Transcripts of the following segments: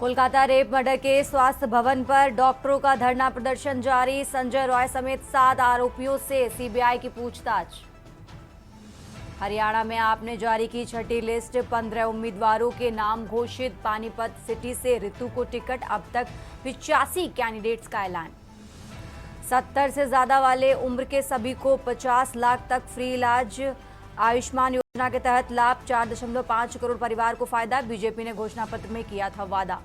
Kolkata rape murder के स्वास्थ्य भवन पर डॉक्टरों का धरना प्रदर्शन जारी। संजय रॉय समेत 7 आरोपियों से सीबीआई की पूछताछ। हरियाणा में आपने जारी की छठी लिस्ट, 15 उम्मीदवारों के नाम घोषित। पानीपत सिटी से ऋतु को टिकट, अब तक 85 कैंडिडेट्स का ऐलान। 70 से ज्यादा वाले उम्र के सभी को 50 लाख तक फ्री इलाज। आयुष्मान योजना के तहत लाभ, 4.5 करोड़ परिवार को फायदा। बीजेपी ने घोषणा पत्र में किया था वादा।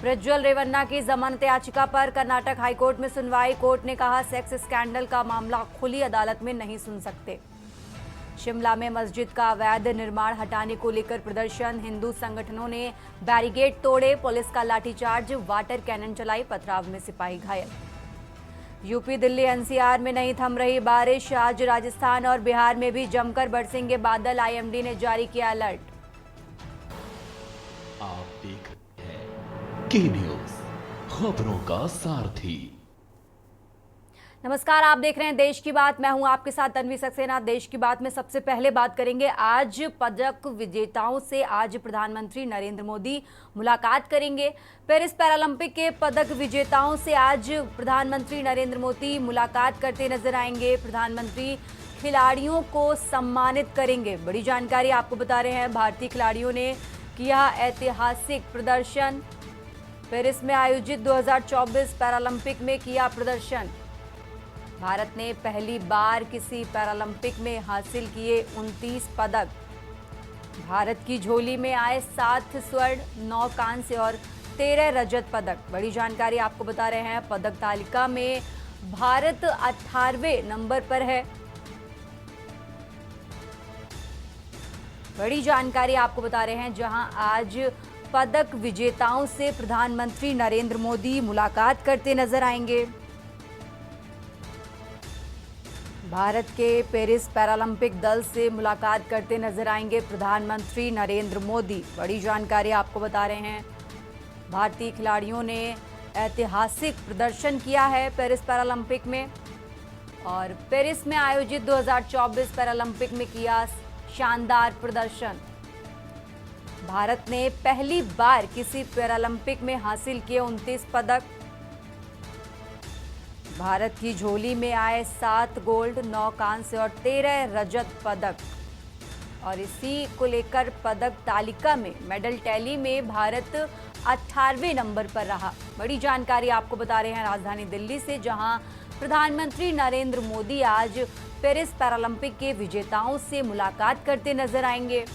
प्रज्वल रेवन्ना की जमानत याचिका पर कर्नाटक हाईकोर्ट में सुनवाई। कोर्ट ने कहा, सेक्स स्कैंडल का मामला खुली अदालत में नहीं सुन सकते। शिमला में मस्जिद का अवैध निर्माण हटाने को लेकर प्रदर्शन। हिंदू संगठनों ने बैरिकेड तोड़े, पुलिस का लाठीचार्ज, वाटर कैनन चलाई, पथराव में सिपाही घायल। यूपी दिल्ली एनसीआर में नहीं थम रही बारिश। आज राजस्थान और बिहार में भी जमकर बरसेंगे बादल। आईएमडी ने जारी किया अलर्ट। आप देख रहे हैं के न्यूज, खबरों का सारथी। नमस्कार, आप देख रहे हैं देश की बात। मैं हूं आपके साथ तन्वी सक्सेना। देश की बात में सबसे पहले बात करेंगे आज पदक विजेताओं से। आज प्रधानमंत्री नरेंद्र मोदी मुलाकात करेंगे। पेरिस पैरालंपिक के पदक विजेताओं से आज प्रधानमंत्री नरेंद्र मोदी मुलाकात करते नजर आएंगे। प्रधानमंत्री खिलाड़ियों को सम्मानित करेंगे। बड़ी जानकारी आपको बता रहे हैं, भारतीय खिलाड़ियों ने किया ऐतिहासिक प्रदर्शन। पेरिस में आयोजित 2024 पैरालंपिक में किया प्रदर्शन। भारत ने पहली बार किसी पैरालंपिक में हासिल किए 29 पदक। भारत की झोली में आए 7 स्वर्ण, 9 कांस्य और 13 रजत पदक। बड़ी जानकारी आपको बता रहे हैं, पदक तालिका में भारत 18वें नंबर पर है। बड़ी जानकारी आपको बता रहे हैं, जहां आज पदक विजेताओं से प्रधानमंत्री नरेंद्र मोदी मुलाकात करते नजर आएंगे। भारत के पेरिस पैरालंपिक दल से मुलाकात करते नजर आएंगे प्रधानमंत्री नरेंद्र मोदी। बड़ी जानकारी आपको बता रहे हैं, भारतीय खिलाड़ियों ने ऐतिहासिक प्रदर्शन किया है पेरिस पैरालंपिक में। और पेरिस में आयोजित 2024 पैरालंपिक में किया शानदार प्रदर्शन। भारत ने पहली बार किसी पैरालंपिक में हासिल किए 29 पदक। भारत की झोली में आए 7 गोल्ड, 9 कांस्य और 13 रजत पदक। और इसी को लेकर पदक तालिका में, मेडल टैली में भारत 18वें नंबर पर रहा। बड़ी जानकारी आपको बता रहे हैं राजधानी दिल्ली से, जहां प्रधानमंत्री नरेंद्र मोदी आज पेरिस पैरालंपिक के विजेताओं से मुलाकात करते नजर आएंगे।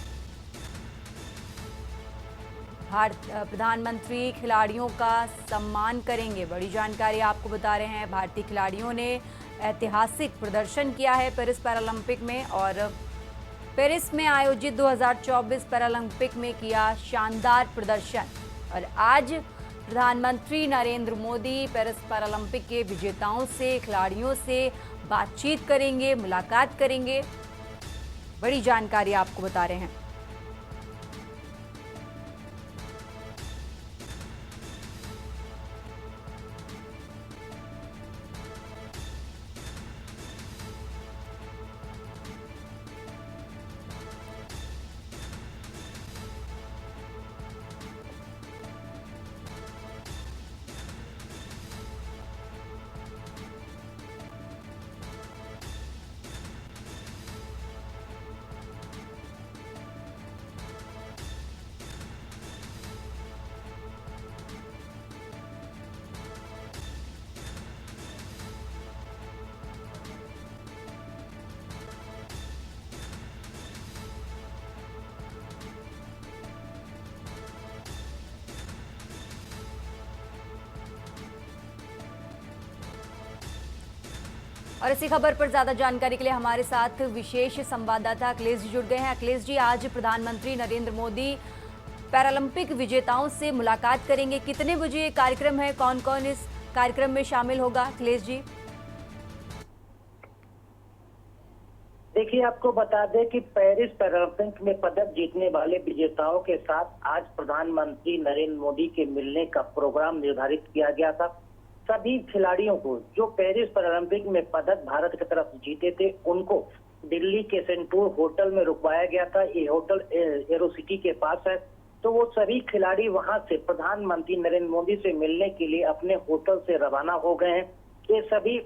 प्रधानमंत्री खिलाड़ियों का सम्मान करेंगे। बड़ी जानकारी आपको बता रहे हैं, भारतीय खिलाड़ियों ने ऐतिहासिक प्रदर्शन किया है पेरिस पैरालंपिक में। और पेरिस में आयोजित 2024 पैरालंपिक में किया शानदार प्रदर्शन। और आज प्रधानमंत्री नरेंद्र मोदी पेरिस पैरालंपिक के विजेताओं से, खिलाड़ियों से बातचीत करेंगे, मुलाकात करेंगे। बड़ी जानकारी आपको बता रहे हैं। और इसी खबर पर ज्यादा जानकारी के लिए हमारे साथ विशेष संवाददाता अखिलेश जी जुड़ गए हैं। अखिलेश जी, आज प्रधानमंत्री नरेंद्र मोदी पैरालंपिक विजेताओं से मुलाकात करेंगे। कितने बजे ये कार्यक्रम है, कौन कौन इस कार्यक्रम में शामिल होगा? अखिलेश जी देखिए, आपको बता दें कि पेरिस पैरालंपिक में पदक जीतने वाले विजेताओं के साथ आज प्रधानमंत्री नरेंद्र मोदी के मिलने का प्रोग्राम निर्धारित किया गया था। सभी खिलाड़ियों को जो पेरिस पैरालंपिक में पदक भारत की तरफ जीते थे, उनको दिल्ली के सेंटूर होटल में रुकवाया गया था। ये होटल एरोसिटी के पास है। तो तो वो सभी खिलाड़ी वहां से प्रधानमंत्री नरेंद्र मोदी से मिलने के लिए अपने होटल से रवाना हो गए हैं। ये सभी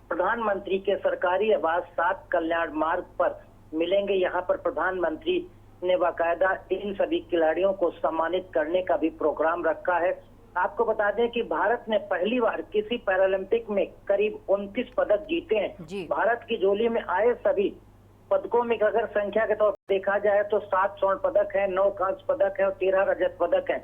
प्रधानमंत्री के सरकारी आवास 7 कल्याण मार्ग पर मिलेंगे। यहाँ पर प्रधानमंत्री ने बाकायदा इन सभी खिलाड़ियों को सम्मानित करने का भी प्रोग्राम रखा है। आपको बता दें कि भारत ने पहली बार किसी पैरालंपिक में करीब 29 पदक जीते हैं। भारत की झोली में आए सभी पदकों में अगर संख्या के तौर पर देखा जाए तो 7 स्वर्ण पदक है, 9 कांस्य पदक है और 13 रजत पदक है।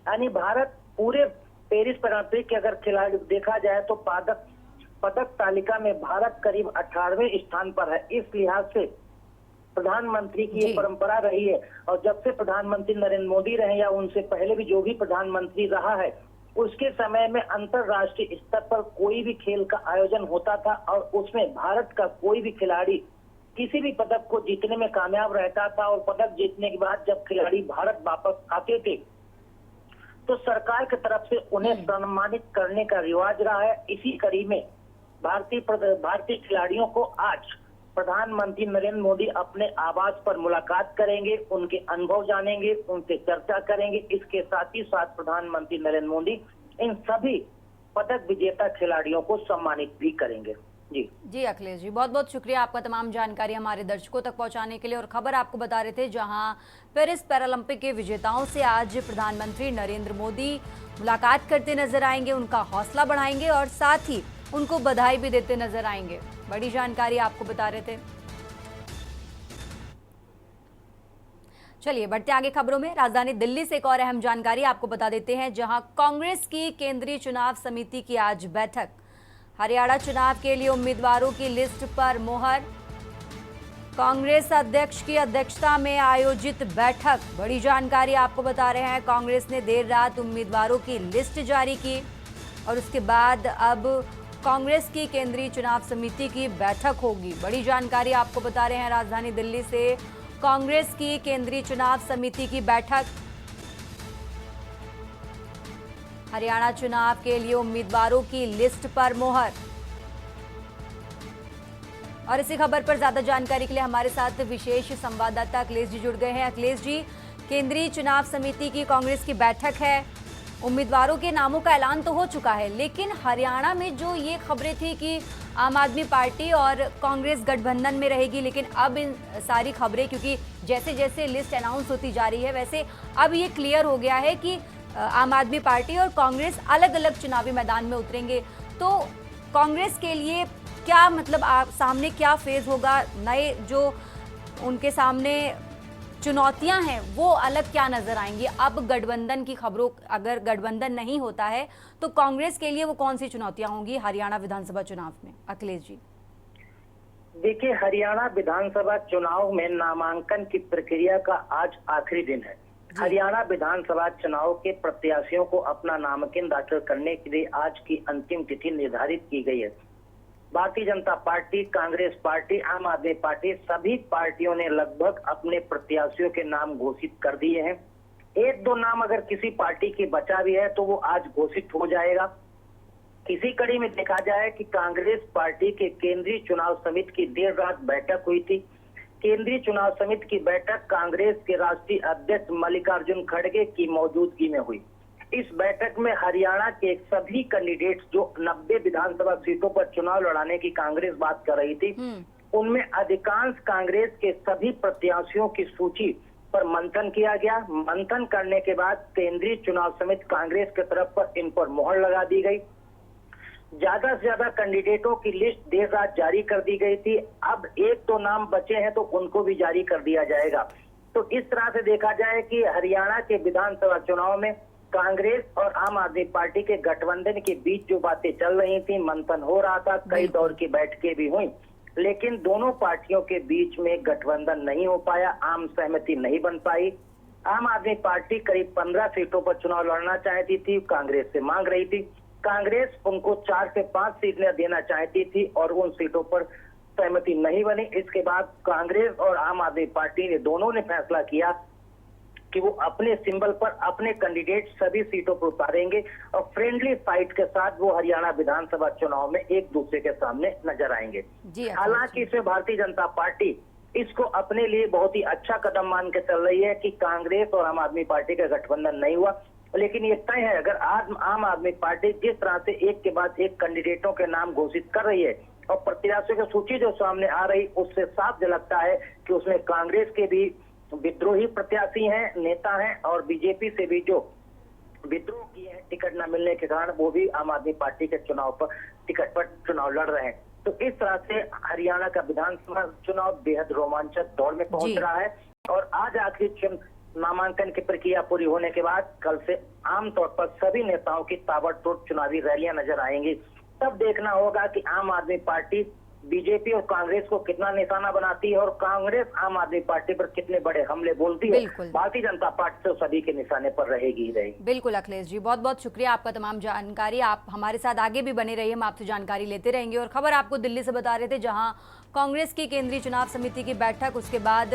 यानी भारत पूरे पेरिस पैरालंपिक के अगर खिलाड़ी देखा जाए तो पदक तालिका में भारत करीब 18वें स्थान पर है। इस लिहाज से प्रधानमंत्री की ये परंपरा रही है और जब से प्रधानमंत्री नरेंद्र मोदी रहे या उनसे पहले भी जो भी प्रधानमंत्री रहा है, उसके समय में अंतरराष्ट्रीय स्तर पर कोई भी खेल का आयोजन होता था और उसमें भारत का कोई भी खिलाड़ी किसी भी पदक को जीतने में कामयाब रहता था और पदक जीतने के बाद जब खिलाड़ी भारत वापस आते थे तो सरकार की तरफ से उन्हें सम्मानित करने का रिवाज रहा है। इसी कड़ी में भारतीय खिलाड़ियों को आज प्रधानमंत्री नरेंद्र मोदी अपने आवास पर मुलाकात करेंगे, उनके अनुभव जानेंगे, उनसे चर्चा करेंगे। इसके साथ ही साथ प्रधानमंत्री नरेंद्र मोदी इन सभी पदक विजेता खिलाड़ियों को सम्मानित भी करेंगे। जी अखिलेश जी, बहुत बहुत शुक्रिया आपका तमाम जानकारी हमारे दर्शकों तक पहुंचाने के लिए। और खबर आपको बता रहे थे जहां पेरिस पैरालंपिक के विजेताओं से आज प्रधानमंत्री नरेंद्र मोदी मुलाकात करते नजर आएंगे, उनका हौसला बढ़ाएंगे और साथ ही उनको बधाई भी देते नजर आएंगे। बड़ी जानकारी आपको बता रहे थे। चलिए बढ़ते आगे खबरों में। राजधानी दिल्ली से एक और अहम जानकारी आपको बता देते हैं जहां कांग्रेस की केंद्रीय चुनाव समिति की आज बैठक। हरियाणा चुनाव के लिए उम्मीदवारों की लिस्ट पर मोहर। कांग्रेस अध्यक्ष की अध्यक्षता में आयोजित बैठक। बड़ी जानकारी आपको बता रहे हैं। कांग्रेस ने देर रात उम्मीदवारों की लिस्ट जारी की और उसके बाद अब कांग्रेस की केंद्रीय चुनाव समिति की बैठक होगी। बड़ी जानकारी आपको बता रहे हैं राजधानी दिल्ली से। कांग्रेस की केंद्रीय चुनाव समिति की बैठक। हरियाणा चुनाव के लिए उम्मीदवारों की लिस्ट पर मोहर। और इसी खबर पर ज्यादा जानकारी के लिए हमारे साथ विशेष संवाददाता अखिलेश जी जुड़ गए हैं। अखिलेश जी, केंद्रीय चुनाव समिति की कांग्रेस की बैठक है, उम्मीदवारों के नामों का ऐलान तो हो चुका है, लेकिन हरियाणा में जो ये खबरें थी कि आम आदमी पार्टी और कांग्रेस गठबंधन में रहेगी, लेकिन अब इन सारी खबरें, क्योंकि जैसे जैसे लिस्ट अनाउंस होती जा रही है वैसे अब ये क्लियर हो गया है कि आम आदमी पार्टी और कांग्रेस अलग अलग चुनावी मैदान में उतरेंगे। तो कांग्रेस के लिए क्या मतलब सामने क्या फेज होगा, नए जो उनके सामने चुनौतियां हैं वो अलग क्या नजर आएंगी? अब गठबंधन की खबरों, अगर गठबंधन नहीं होता है तो कांग्रेस के लिए वो कौन सी चुनौतियां होंगी हरियाणा विधानसभा चुनाव में? अखिलेश जी, देखिए, हरियाणा विधानसभा चुनाव में नामांकन की प्रक्रिया का आज आखिरी दिन है। हरियाणा विधानसभा चुनाव के प्रत्याशियों को अपना नामांकन दाखिल करने के लिए आज की अंतिम तिथि निर्धारित की गई है। भारतीय जनता पार्टी, कांग्रेस पार्टी, आम आदमी पार्टी, सभी पार्टियों ने लगभग अपने प्रत्याशियों के नाम घोषित कर दिए हैं। एक दो नाम अगर किसी पार्टी की बचा भी है तो वो आज घोषित हो जाएगा। इसी कड़ी में देखा जाए कि कांग्रेस पार्टी के केंद्रीय चुनाव समिति की देर रात बैठक हुई थी। केंद्रीय चुनाव समिति की बैठक कांग्रेस के राष्ट्रीय अध्यक्ष मल्लिकार्जुन खड़गे की मौजूदगी में हुई। इस बैठक में हरियाणा के सभी कैंडिडेट्स जो 90 विधानसभा सीटों पर चुनाव लड़ाने की कांग्रेस बात कर रही थी, उनमें अधिकांश कांग्रेस के सभी प्रत्याशियों की सूची पर मंथन किया गया। मंथन करने के बाद केंद्रीय चुनाव समिति कांग्रेस की तरफ पर इन पर मोहर लगा दी गई। ज्यादा से ज्यादा कैंडिडेटों की लिस्ट देर रात जारी कर दी गई थी। अब एक दो नाम बचे हैं तो उनको भी जारी कर दिया जाएगा। तो इस तरह से देखा जाए कि हरियाणा के विधानसभा चुनाव में कांग्रेस और आम आदमी पार्टी के गठबंधन के बीच जो बातें चल रही थी, मंथन हो रहा था, कई दौर की बैठकें भी हुई, लेकिन दोनों पार्टियों के बीच में गठबंधन नहीं हो पाया, आम सहमति नहीं बन पाई। आम आदमी पार्टी करीब 15 सीटों पर चुनाव लड़ना चाहती थी, कांग्रेस से मांग रही थी। कांग्रेस उनको 4 से 5 सीटें देना चाहती थी और उन सीटों पर सहमति नहीं बनी। इसके बाद कांग्रेस और आम आदमी पार्टी ने दोनों ने फैसला किया कि वो अपने सिंबल पर अपने कैंडिडेट सभी सीटों पर उतारेंगे और फ्रेंडली फाइट के साथ वो हरियाणा विधानसभा चुनाव में एक दूसरे के सामने नजर आएंगे। हालांकि इसमें भारतीय जनता पार्टी इसको अपने लिए बहुत ही अच्छा कदम मान के चल रही है कि कांग्रेस और आम आदमी पार्टी का गठबंधन नहीं हुआ। लेकिन ये तय है, अगर आज आम आदमी पार्टी जिस तरह से एक के बाद एक कैंडिडेटों के नाम घोषित कर रही है और प्रत्याशियों की सूची जो सामने आ रही, उससे साफ झलकता है कि उसमें कांग्रेस के भी विद्रोही प्रत्याशी हैं, नेता हैं, और बीजेपी से भी जो विद्रोह किए हैं टिकट न मिलने के कारण, वो भी आम आदमी पार्टी के टिकट पर चुनाव लड़ रहे हैं। तो इस तरह से हरियाणा का विधानसभा चुनाव बेहद रोमांचक दौर में पहुंच रहा है। और आज आखिरी नामांकन की प्रक्रिया पूरी होने के बाद कल से आमतौर पर सभी नेताओं की ताबड़तोड़ चुनावी रैलियां नजर आएंगी। तब देखना होगा कि आम आदमी पार्टी बीजेपी और कांग्रेस को कितना निशाना बनाती है और कांग्रेस आम आदमी पार्टी पर कितने बड़े हमले बोलती है। भारतीय जनता पार्टी तो सभी के निशाने पर रहेगी ही रहेगी। बिल्कुल अखिलेश जी, बहुत बहुत शुक्रिया आपका तमाम जानकारी। आप हमारे साथ आगे भी बने रहिए, हम आपसे जानकारी लेते रहेंगे। और खबर आपको दिल्ली से बता रहे थे, जहां कांग्रेस की केंद्रीय चुनाव समिति की बैठक, उसके बाद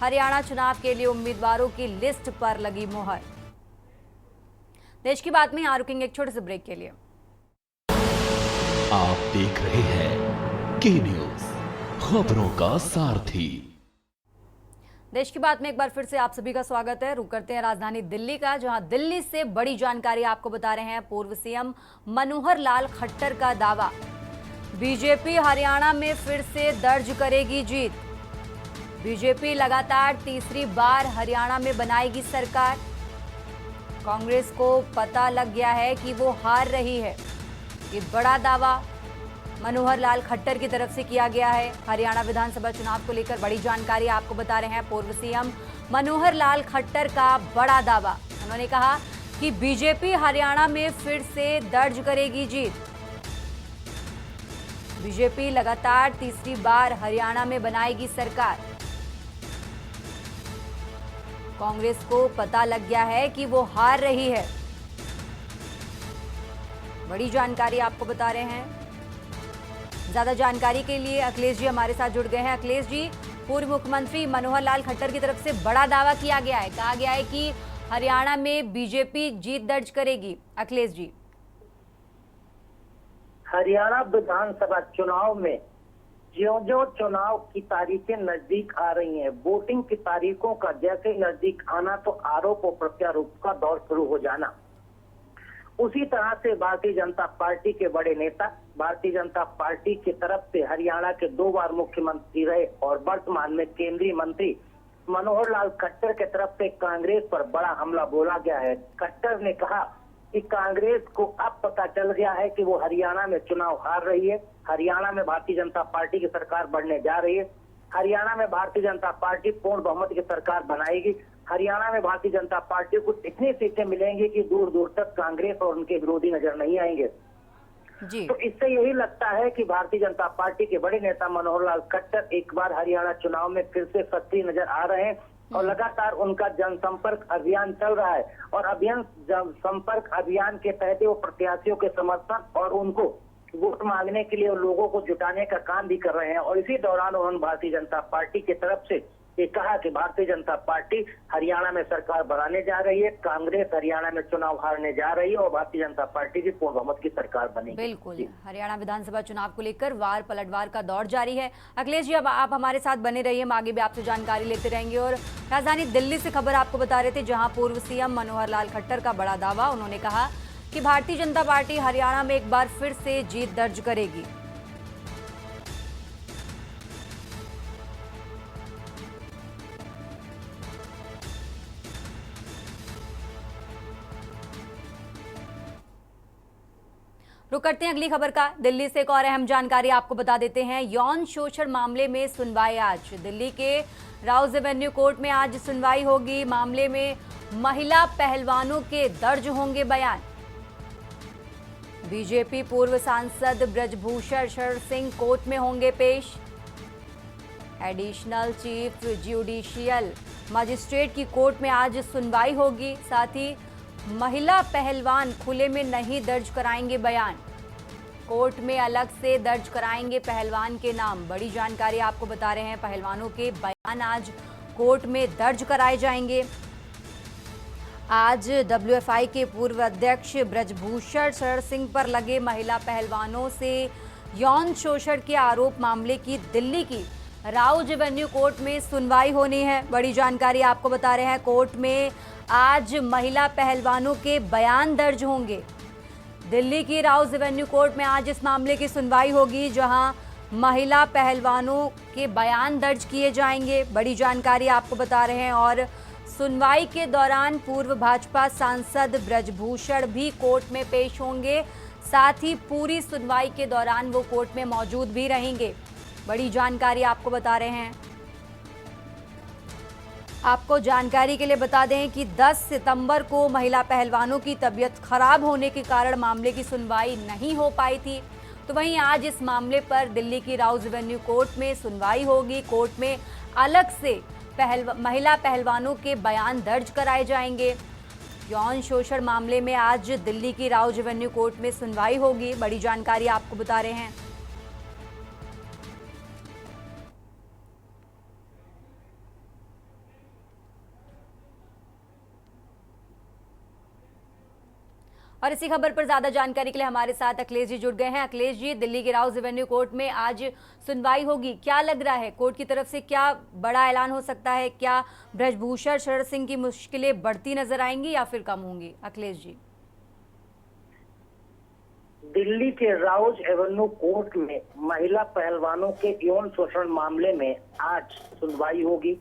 हरियाणा चुनाव के लिए उम्मीदवारों की लिस्ट पर लगी मोहर। देश की बात में यहाँ रुकेंगे एक छोटे से ब्रेक के लिए। आप देख रहे हैं के न्यूज, खबरों का सारथी। देश की बात में एक बार फिर से आप सभी का स्वागत है। रुक करते हैं राजधानी दिल्ली का, जहां दिल्ली से बड़ी जानकारी आपको बता रहे हैं। पूर्व सीएम मनोहर लाल खट्टर का दावा, बीजेपी हरियाणा में फिर से दर्ज करेगी जीत। बीजेपी लगातार तीसरी बार हरियाणा में बनाएगी सरकार। कांग्रेस को पता लग गया है कि वो हार रही है। ये बड़ा दावा मनोहर लाल खट्टर की तरफ से किया गया है। हरियाणा विधानसभा चुनाव को लेकर बड़ी जानकारी आपको बता रहे हैं। पूर्व सीएम मनोहर लाल खट्टर का बड़ा दावा, उन्होंने कहा कि बीजेपी हरियाणा में फिर से दर्ज करेगी जीत। बीजेपी लगातार तीसरी बार हरियाणा में बनाएगी सरकार। कांग्रेस को पता लग गया है कि वो हार रही है। बड़ी जानकारी आपको बता रहे हैं। ज्यादा जानकारी के लिए अखिलेश जी हमारे साथ जुड़ गए हैं। अखिलेश जी, पूर्व मुख्यमंत्री मनोहर लाल खट्टर की तरफ से बड़ा दावा किया गया है, कहा गया है कि हरियाणा में बीजेपी जीत दर्ज करेगी। अखिलेश जी, हरियाणा विधानसभा चुनाव में जो चुनाव की तारीखें नजदीक आ रही हैं, वोटिंग की तारीखों का जैसे नजदीक आना, तो आरोप और प्रत्यारोप का दौर शुरू हो जाना। उसी तरह से भारतीय जनता पार्टी के बड़े नेता, भारतीय जनता पार्टी की तरफ से हरियाणा के 2 बार मुख्यमंत्री रहे और वर्तमान में केंद्रीय मंत्री मनोहर लाल खट्टर के तरफ से कांग्रेस पर बड़ा हमला बोला गया है। खट्टर ने कहा कि कांग्रेस को अब पता चल गया है कि वो हरियाणा में चुनाव हार रही है। हरियाणा में भारतीय जनता पार्टी की सरकार बढ़ने जा रही है। हरियाणा में भारतीय जनता पार्टी पूर्ण बहुमत की सरकार बनाएगी। हरियाणा में भारतीय जनता पार्टी को इतनी सीटें मिलेंगी कि दूर दूर तक कांग्रेस और उनके विरोधी नजर नहीं आएंगे जी। तो इससे यही लगता है कि भारतीय जनता पार्टी के बड़े नेता मनोहर लाल खट्टर एक बार हरियाणा चुनाव में फिर से सक्रिय नजर आ रहे हैं और लगातार उनका जनसंपर्क अभियान चल रहा है। और जनसंपर्क अभियान के तहत वो प्रत्याशियों के समर्थन और उनको वोट मांगने के लिए लोगों को जुटाने का काम भी कर रहे हैं। और इसी दौरान उन्होंने भारतीय जनता पार्टी की तरफ से ये कहा कि भारतीय जनता पार्टी हरियाणा में सरकार बनाने जा रही है, कांग्रेस हरियाणा में चुनाव हारने जा रही है और भारतीय जनता पार्टी की पूर्ण बहुमत की सरकार बनेगी। बिल्कुल, हरियाणा विधानसभा चुनाव को लेकर वार पलटवार का दौर जारी है। अखिलेश जी, अब आप हमारे साथ बने रहिए, हम आगे भी आपसे जानकारी लेते रहेंगे। और राजधानी दिल्ली से खबर आपको बता रहे थे, जहां पूर्व सीएम मनोहर लाल खट्टर का बड़ा दावा, उन्होंने कहा कि भारतीय जनता पार्टी हरियाणा में एक बार फिर से जीत दर्ज करेगी। रुक करते हैं अगली खबर का। दिल्ली से एक और अहम जानकारी आपको बता देते हैं। यौन शोषण मामले में सुनवाई आज। दिल्ली के राउज एवेन्यू कोर्ट में आज सुनवाई होगी। मामले में महिला पहलवानों के दर्ज होंगे बयान। बीजेपी पूर्व सांसद ब्रजभूषण शरण सिंह कोर्ट में होंगे पेश। एडिशनल चीफ जुडिशियल मजिस्ट्रेट की कोर्ट में आज सुनवाई होगी। साथ ही महिला पहलवान खुले में नहीं दर्ज कराएंगे बयान, कोर्ट में अलग से दर्ज कराएंगे पहलवान के नाम। बड़ी जानकारी आपको बता रहे हैं, पहलवानों के बयान आज कोर्ट में दर्ज कराए जाएंगे। आज डब्ल्यूएफआई के पूर्व अध्यक्ष ब्रजभूषण शरण सिंह पर लगे महिला पहलवानों से यौन शोषण के आरोप मामले की दिल्ली की राउज एवेन्यू कोर्ट में सुनवाई होनी है। बड़ी जानकारी आपको बता रहे हैं, कोर्ट में आज महिला पहलवानों के बयान दर्ज होंगे। दिल्ली की राउज एवेन्यू कोर्ट में आज इस मामले की सुनवाई होगी, जहां महिला पहलवानों के बयान दर्ज किए जाएंगे। बड़ी जानकारी आपको बता रहे हैं। और सुनवाई के दौरान पूर्व भाजपा सांसद ब्रजभूषण भी कोर्ट में पेश होंगे। साथ ही पूरी सुनवाई के दौरान वो कोर्ट में मौजूद भी रहेंगे। बड़ी जानकारी आपको बता रहे हैं। आपको जानकारी के लिए बता दें कि 10 सितंबर को महिला पहलवानों की तबीयत खराब होने के कारण मामले की सुनवाई नहीं हो पाई थी। तो वहीं आज इस मामले पर दिल्ली की राउज एवेन्यू कोर्ट में सुनवाई होगी। कोर्ट में अलग से महिला पहलवानों के बयान दर्ज कराए जाएंगे। यौन शोषण मामले में आज दिल्ली की राउज एवेन्यू कोर्ट में सुनवाई होगी। बड़ी जानकारी आपको बता रहे हैं। और इसी खबर पर ज्यादा जानकारी के लिए हमारे साथ अखिलेश जी जुड़ गए हैं। अखिलेश जी, दिल्ली के राउज एवेन्यू कोर्ट में आज सुनवाई होगी, क्या लग रहा है कोर्ट की तरफ से क्या बड़ा ऐलान हो सकता है? क्या ब्रजभूषण शरण सिंह की मुश्किलें बढ़ती नजर आएंगी या फिर कम होंगी? अखिलेश जी, दिल्ली के राउज एवेन्यू कोर्ट में महिला पहलवानों के यौन शोषण मामले में आज सुनवाई होगी।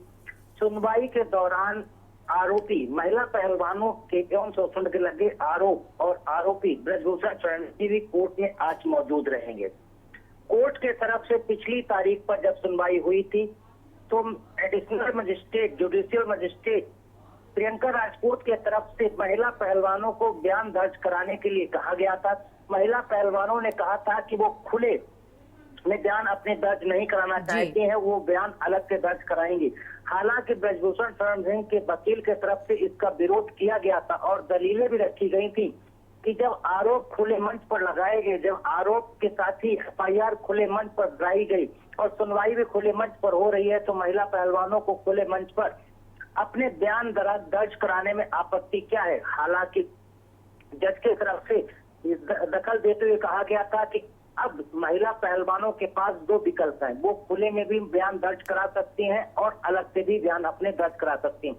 सुनवाई के दौरान आरोपी महिला पहलवानों के यौन शोषण के लगे आरोप और आरोपी ब्रजभूषण शरण सिंह भी कोर्ट में आज मौजूद रहेंगे। कोर्ट के तरफ से पिछली तारीख पर जब सुनवाई हुई थी तो additional magistrate, judicial magistrate Priyanka Rajput के तरफ से महिला पहलवानों को बयान दर्ज कराने के लिए कहा गया था। महिला पहलवानों ने कहा था कि वो खुले में बयान अपने दर्ज नहीं कराना चाहते हैं, वो बयान अलग से दर्ज कराएंगे। हालांकि ब्रजभूषण शरण सिंह के वकील के तरफ से इसका विरोध किया गया था और दलीलें भी रखी गई थी कि जब आरोप खुले मंच पर लगाए गए, जब आरोप के साथ ही एफआईआर खुले मंच पर कराई गई और सुनवाई भी खुले मंच पर हो रही है, तो महिला पहलवानों को खुले मंच पर अपने बयान दर्ज कराने में आपत्ति क्या है? हालांकि जज के तरफ से दखल देते हुए कहा गया था कि अब महिला पहलवानों के पास दो विकल्प हैं, वो खुले में भी बयान दर्ज करा सकती हैं और अलग से भी बयान अपने दर्ज करा सकती हैं।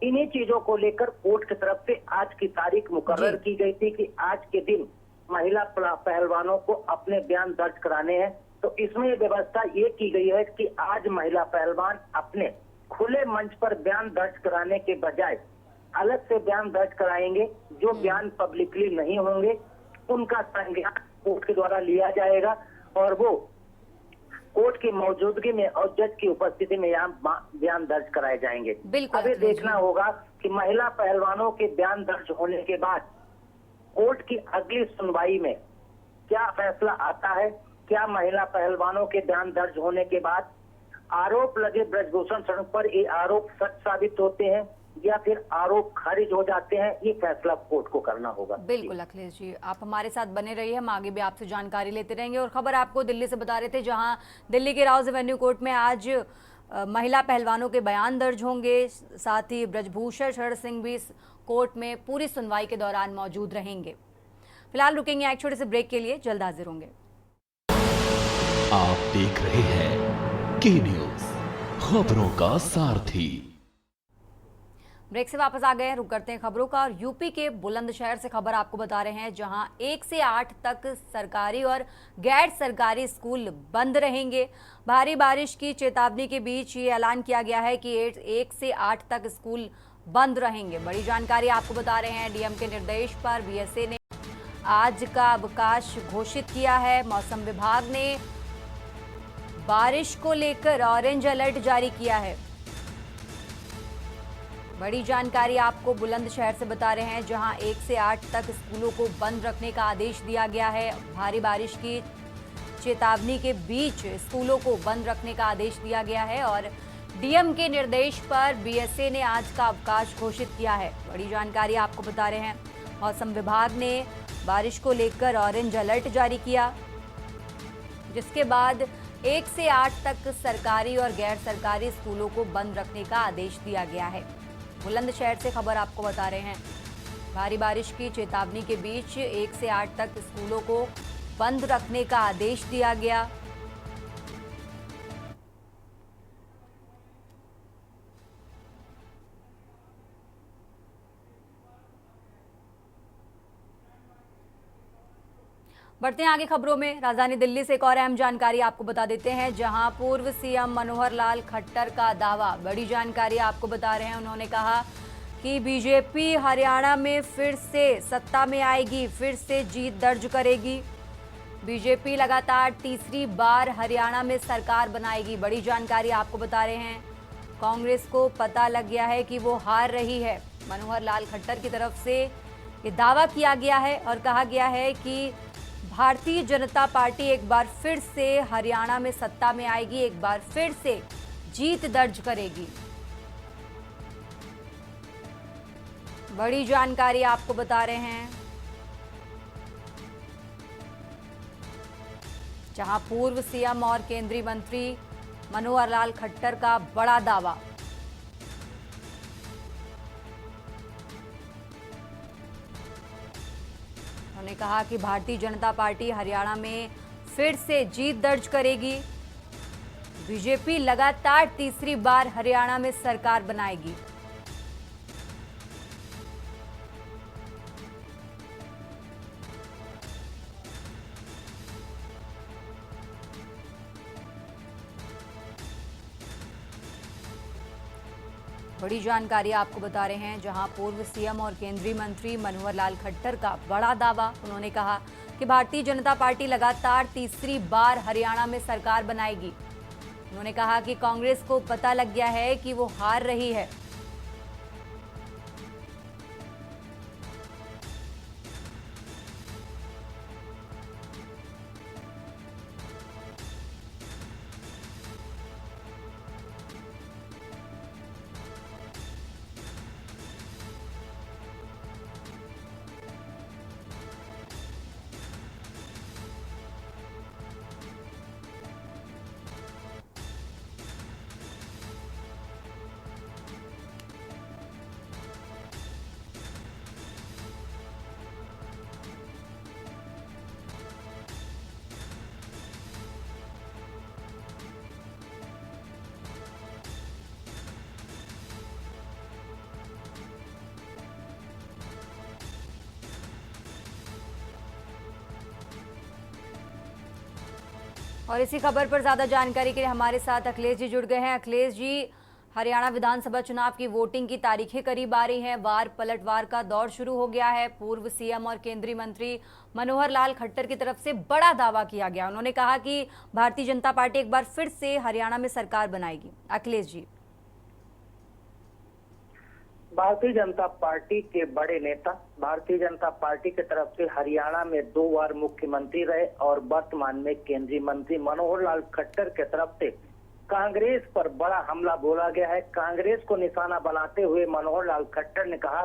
इन्हीं चीजों को लेकर कोर्ट की तरफ से आज की तारीख मुकर्रर की गई थी कि आज के दिन महिला पहलवानों को अपने बयान दर्ज कराने हैं। तो इसमें व्यवस्था ये की गई है कि आज महिला पहलवान अपने खुले मंच पर बयान दर्ज कराने के बजाय अलग से बयान दर्ज कराएंगे। जो बयान पब्लिकली नहीं होंगे उनका संज्ञान कोर्ट के द्वारा लिया जाएगा और वो कोर्ट की मौजूदगी में और जज की उपस्थिति में यहाँ बयान दर्ज कराए जाएंगे। अभी देखना होगा कि महिला पहलवानों के बयान दर्ज होने के बाद कोर्ट की अगली सुनवाई में क्या फैसला आता है। क्या महिला पहलवानों के बयान दर्ज होने के बाद आरोप लगे ब्रजभूषण शरण पर ये आरोप सच साबित होते हैं या फिर आरोप खारिज हो जाते हैं, ये फैसला कोर्ट को करना होगा। बिल्कुल अखिलेश जी, आप हमारे साथ बने रहिए, हम आगे भी आपसे जानकारी लेते रहेंगे। और खबर आपको दिल्ली से बता रहे थे, जहां दिल्ली के राउज एवेन्यू कोर्ट में आज महिला पहलवानों के बयान दर्ज होंगे। साथ ही ब्रजभूषण शरण सिंह भी कोर्ट में पूरी सुनवाई के दौरान मौजूद रहेंगे। फिलहाल रुकेंगे एक छोटे से ब्रेक के लिए, जल्द हाजिर होंगे। आप देख रहे हैं के न्यूज, खबरों का सारथी। ब्रेक से वापस आ गए हैं, रुक करते हैं खबरों का। और यूपी के बुलंदशहर से खबर आपको बता रहे हैं, जहां 1 से 8 तक सरकारी और गैर सरकारी स्कूल बंद रहेंगे। भारी बारिश की चेतावनी के बीच ये ऐलान किया गया है कि 1 से 8 तक स्कूल बंद रहेंगे। बड़ी जानकारी आपको बता रहे हैं, डीएम के निर्देश पर बीएसए ने आज का अवकाश घोषित किया है। मौसम विभाग ने बारिश को लेकर ऑरेंज अलर्ट जारी किया है। बड़ी जानकारी आपको बुलंदशहर से बता रहे हैं, जहां 1 से 8 तक स्कूलों को बंद रखने का आदेश दिया गया है। भारी बारिश की चेतावनी के बीच स्कूलों को बंद रखने का आदेश दिया गया है और डीएम के निर्देश पर बीएसए ने आज का अवकाश घोषित किया है। बड़ी जानकारी आपको बता रहे हैं, मौसम विभाग ने बारिश को लेकर ऑरेंज अलर्ट जारी किया, जिसके बाद 1 से 8 तक सरकारी और गैर सरकारी स्कूलों को बंद रखने का आदेश दिया गया है। बुलंदशहर से खबर आपको बता रहे हैं, भारी बारिश की चेतावनी के बीच 1 से 8 तक स्कूलों को बंद रखने का आदेश दिया गया। बढ़ते हैं आगे खबरों में। राजधानी दिल्ली से एक और अहम जानकारी आपको बता देते हैं, जहां पूर्व सीएम मनोहर लाल खट्टर का दावा। बड़ी जानकारी आपको बता रहे हैं। उन्होंने कहा कि बीजेपी हरियाणा में फिर से सत्ता में आएगी, फिर से जीत दर्ज करेगी। बीजेपी लगातार तीसरी बार हरियाणा में सरकार बनाएगी। बड़ी जानकारी आपको बता रहे हैं। कांग्रेस को पता लग गया है कि वो हार रही है। मनोहर लाल खट्टर की तरफ से ये दावा किया गया है और कहा गया है कि भारतीय जनता पार्टी एक बार फिर से हरियाणा में सत्ता में आएगी, एक बार फिर से जीत दर्ज करेगी। बड़ी जानकारी आपको बता रहे हैं, जहां पूर्व सीएम और केंद्रीय मंत्री मनोहर लाल खट्टर का बड़ा दावा। उन्होंने कहा कि भारतीय जनता पार्टी हरियाणा में फिर से जीत दर्ज करेगी। बीजेपी लगातार तीसरी बार हरियाणा में सरकार बनाएगी। बड़ी जानकारी आपको बता रहे हैं, जहां पूर्व सीएम और केंद्रीय मंत्री मनोहर लाल खट्टर का बड़ा दावा। उन्होंने कहा कि भारतीय जनता पार्टी लगातार तीसरी बार हरियाणा में सरकार बनाएगी। उन्होंने कहा कि कांग्रेस को पता लग गया है कि वो हार रही है। और इसी खबर पर ज्यादा जानकारी के लिए हमारे साथ अखिलेश जी जुड़ गए हैं। अखिलेश जी, हरियाणा विधानसभा चुनाव की वोटिंग की तारीखें करीब आ रही हैं, वार पलटवार का दौर शुरू हो गया है। पूर्व सीएम और केंद्रीय मंत्री मनोहर लाल खट्टर की तरफ से बड़ा दावा किया गया। उन्होंने कहा कि भारतीय जनता पार्टी एक बार फिर से हरियाणा में सरकार बनाएगी। अखिलेश जी, भारतीय जनता पार्टी के बड़े नेता, भारतीय जनता पार्टी की तरफ से हरियाणा में 2 बार मुख्यमंत्री रहे और वर्तमान में केंद्रीय मंत्री मनोहर लाल खट्टर की तरफ से कांग्रेस पर बड़ा हमला बोला गया है। कांग्रेस को निशाना बनाते हुए मनोहर लाल खट्टर ने कहा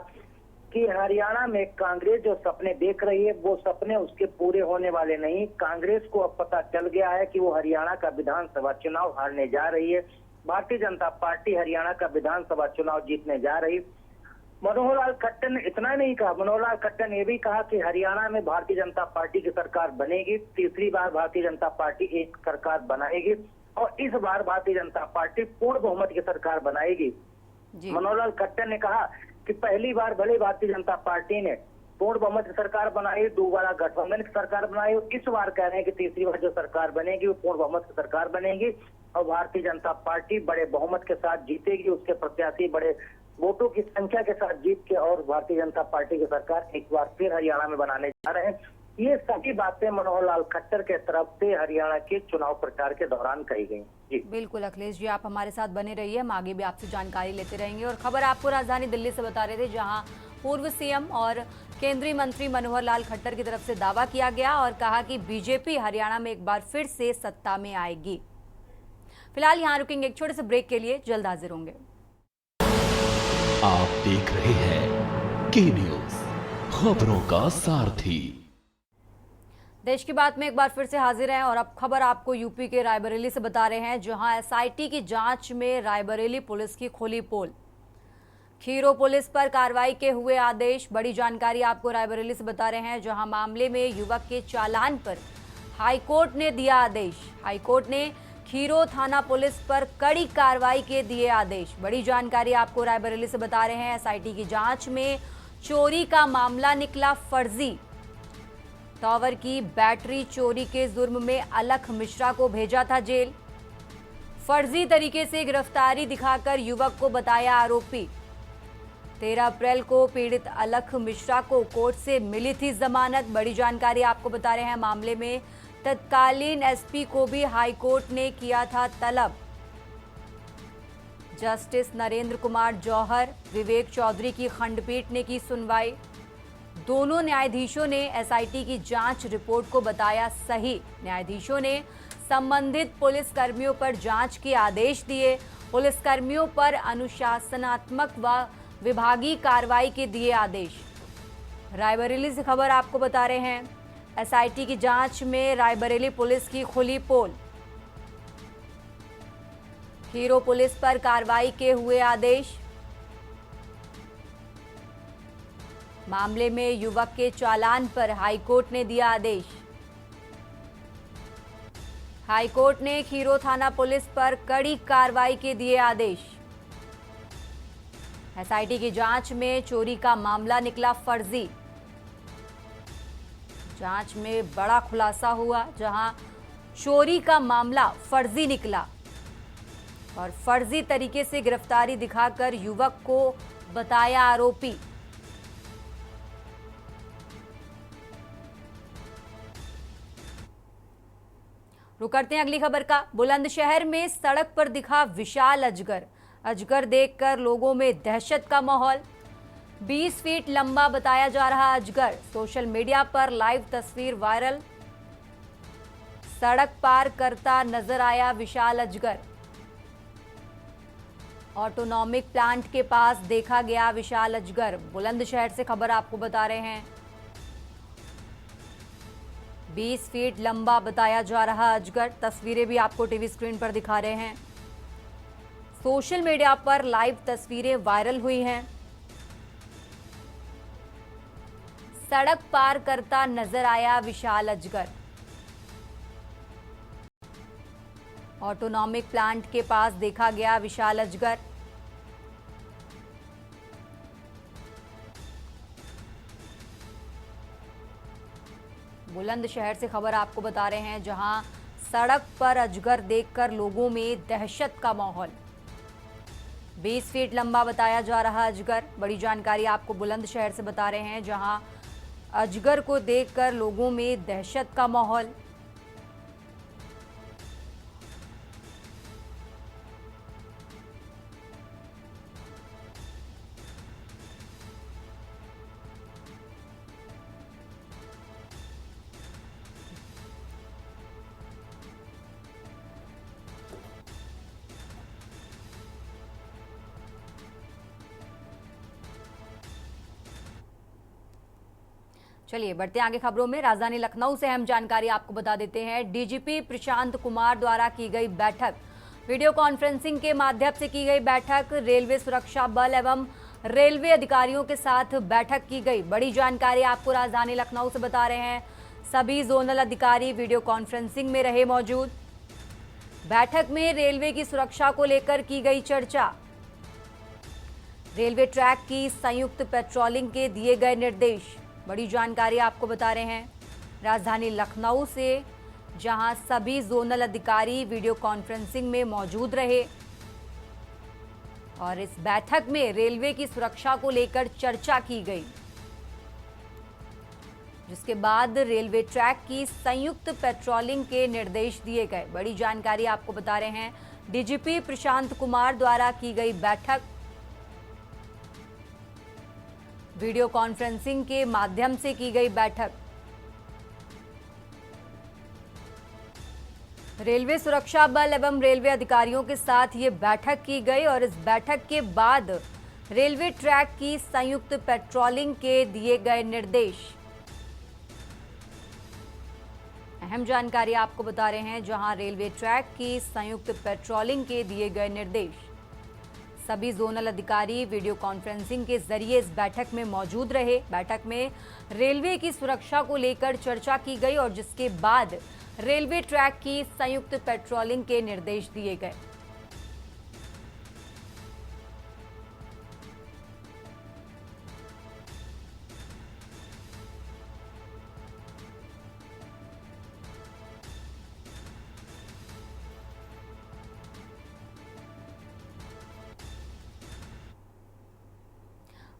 कि हरियाणा में कांग्रेस जो सपने देख रही है वो सपने उसके पूरे होने वाले नहीं। कांग्रेस को अब पता चल गया है कि वो हरियाणा का विधानसभा चुनाव हारने जा रही है। भारतीय जनता पार्टी हरियाणा का विधानसभा चुनाव जीतने जा रही। मनोहर लाल खट्टर ने इतना नहीं कहा, मनोहर लाल खट्टर ने भी कहा कि हरियाणा में भारतीय जनता पार्टी की सरकार बनेगी, तीसरी बार भारतीय जनता पार्टी एक सरकार बनाएगी और इस बार भारतीय जनता पार्टी पूर्ण बहुमत की सरकार बनाएगी। मनोहर लाल खट्टर ने कहा कि पहली बार भले भारतीय जनता पार्टी ने पूर्ण बहुमत की सरकार बनाई, दोबारा गठबंधन की सरकार बनाई, इस बार कह रहे हैं कि तीसरी बार जो सरकार बनेगी वो पूर्ण बहुमत की सरकार बनेगी और भारतीय जनता पार्टी बड़े बहुमत के साथ जीतेगी। उसके प्रत्याशी बड़े वोटों की संख्या के साथ जीत के और भारतीय जनता पार्टी की सरकार एक बार फिर हरियाणा में बनाने जा रहे हैं। ये सभी बातें मनोहर लाल खट्टर के तरफ से हरियाणा के चुनाव प्रचार के दौरान कही गई। जी बिल्कुल अखिलेश जी, आप हमारे साथ बने रहिए, हम आगे भी आपसे जानकारी लेते रहेंगे। और खबर आपको राजधानी दिल्ली से बता रहे थे, जहां पूर्व सीएम और केंद्रीय मंत्री मनोहर लाल खट्टर की तरफ से दावा किया गया और कहा कि बीजेपी हरियाणा में एक बार फिर से सत्ता में आएगी। फिलहाल यहाँ रुकेंगे एक छोटे से ब्रेक के लिए, जल्द हाजिर होंगे। आप देख रहे हैं के न्यूज, खबरों का सारथी। देश की बात में एक बार फिर से हाजिर हैं और अब खबर आपको यूपी के रायबरेली से बता रहे हैं, जहां एसआईटी की जांच में रायबरेली पुलिस की खुली पोल। खीरो पुलिस पर कार्रवाई के हुए आदेश। बड़ी जानकारी आपको रायबरेली से बता रहे हैं, जहां मामले में युवक के चालान पर हाईकोर्ट ने दिया आदेश। हाईकोर्ट ने खीरो थाना पुलिस पर कड़ी कार्रवाई के दिए आदेश। बड़ी जानकारी आपको रायबरेली से बता रहे हैं, एसआईटी की जांच में चोरी का मामला निकला फर्जी। टावर की बैटरी चोरी के जुर्म में अलख मिश्रा को भेजा था जेल। फर्जी तरीके से गिरफ्तारी दिखाकर युवक को बताया आरोपी। 13 अप्रैल को पीड़ित अलख मिश्रा को कोर्ट से मिली थी जमानत। बड़ी जानकारी आपको बता रहे हैं। मामले में तत्कालीन एसपी को भी हाईकोर्ट ने किया था तलब। जस्टिस नरेंद्र कुमार जौहर, विवेक चौधरी की खंडपीठ ने की सुनवाई। दोनों न्यायाधीशों ने एसआईटी की जांच रिपोर्ट को बताया सही। न्यायाधीशों ने संबंधित पुलिस कर्मियों पर जांच के आदेश दिए। पुलिस कर्मियों पर अनुशासनात्मक व विभागीय कार्रवाई के दिए आदेश। रायबरेली से खबर आपको बता रहे हैं। एसआईटी की जांच में रायबरेली पुलिस की खुली पोल। हीरो पुलिस पर कार्रवाई के हुए आदेश। मामले में युवक के चालान पर हाईकोर्ट ने दिया आदेश। हाईकोर्ट ने खीरो थाना पुलिस पर कड़ी कार्रवाई के दिए आदेश। एसआईटी की जांच में चोरी का मामला निकला फर्जी। जांच में बड़ा खुलासा हुआ, जहां चोरी का मामला फर्जी निकला और फर्जी तरीके से गिरफ्तारी दिखाकर युवक को बताया आरोपी। रुक करते हैं अगली खबर का। बुलंदशहर में सड़क पर दिखा विशाल अजगर। अजगर देखकर लोगों में दहशत का माहौल। 20 फीट लंबा बताया जा रहा अजगर। सोशल मीडिया पर लाइव तस्वीर वायरल। सड़क पार करता नजर आया विशाल अजगर। ऑटोनॉमिक प्लांट के पास देखा गया विशाल अजगर। बुलंदशहर से खबर आपको बता रहे हैं। 20 फीट लंबा बताया जा रहा अजगर। तस्वीरें भी आपको टीवी स्क्रीन पर दिखा रहे हैं। सोशल मीडिया पर लाइव तस्वीरें वायरल हुई हैं। सड़क पार करता नजर आया विशाल अजगर। ऑटोनॉमिक प्लांट के पास देखा गया विशाल अजगर। बुलंदशहर से खबर आपको बता रहे हैं, जहां सड़क पर अजगर देखकर लोगों में दहशत का माहौल। 20 फीट लंबा बताया जा रहा अजगर। बड़ी जानकारी आपको बुलंदशहर से बता रहे हैं, जहां अजगर को देखकर लोगों में दहशत का माहौल। चलिए बढ़ते हैं आगे खबरों में। राजधानी लखनऊ से अहम जानकारी आपको बता देते हैं। डीजीपी प्रशांत कुमार द्वारा की गई बैठक। वीडियो कॉन्फ्रेंसिंग के माध्यम से की गई बैठक। रेलवे सुरक्षा बल एवं रेलवे अधिकारियों के साथ बैठक की गई। बड़ी जानकारी आपको राजधानी लखनऊ से बता रहे हैं। सभी जोनल अधिकारी वीडियो कॉन्फ्रेंसिंग में रहे मौजूद। बैठक में रेलवे की सुरक्षा को लेकर की गई चर्चा। रेलवे ट्रैक की संयुक्त पेट्रोलिंग के दिए गए निर्देश। बड़ी जानकारी आपको बता रहे हैं राजधानी लखनऊ से, जहां सभी जोनल अधिकारी वीडियो कॉन्फ्रेंसिंग में मौजूद रहे और इस बैठक में रेलवे की सुरक्षा को लेकर चर्चा की गई, जिसके बाद रेलवे ट्रैक की संयुक्त पेट्रोलिंग के निर्देश दिए गए। बड़ी जानकारी आपको बता रहे हैं डीजीपी प्रशांत कुमार द्वारा की गई बैठक। वीडियो कॉन्फ्रेंसिंग के माध्यम से की गई बैठक। रेलवे सुरक्षा बल एवं रेलवे अधिकारियों के साथ ये बैठक की गई और इस बैठक के बाद रेलवे ट्रैक की संयुक्त पेट्रोलिंग के दिए गए निर्देश। अहम जानकारी आपको बता रहे हैं, जहां रेलवे ट्रैक की संयुक्त पेट्रोलिंग के दिए गए निर्देश। सभी जोनल अधिकारी वीडियो कॉन्फ्रेंसिंग के जरिए इस बैठक में मौजूद रहे। बैठक में रेलवे की सुरक्षा को लेकर चर्चा की गई और जिसके बाद रेलवे ट्रैक की संयुक्त पेट्रोलिंग के निर्देश दिए गए।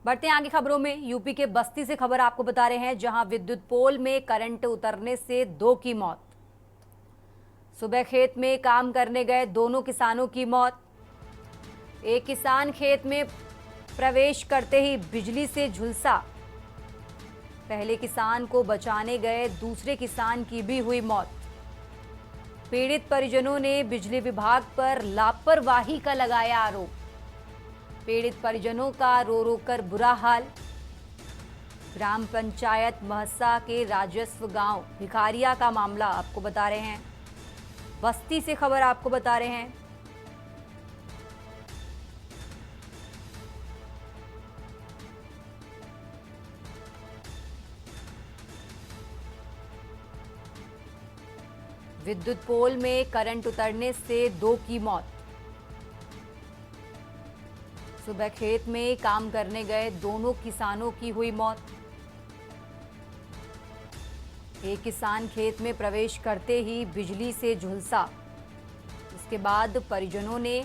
बढ़ते हैं आगे खबरों में। यूपी के बस्ती से खबर आपको बता रहे हैं, जहां विद्युत पोल में करंट उतरने से 2 की मौत। सुबह खेत में काम करने गए दोनों किसानों की मौत। एक किसान खेत में प्रवेश करते ही बिजली से झुलसा। पहले किसान को बचाने गए दूसरे किसान की भी हुई मौत। पीड़ित परिजनों ने बिजली विभाग पर लापरवाही का लगाया आरोप। पीड़ित परिजनों का रो रो कर बुरा हाल। ग्राम पंचायत महसा के राजस्व गांव भिखारिया का मामला आपको बता रहे हैं। बस्ती से खबर आपको बता रहे हैं। विद्युत पोल में करंट उतरने से 2 की मौत। सुबह खेत में काम करने गए दोनों किसानों की हुई मौत। एक किसान खेत में प्रवेश करते ही बिजली से झुलसा। उसके बाद परिजनों ने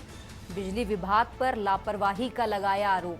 बिजली विभाग पर लापरवाही का लगाया आरोप।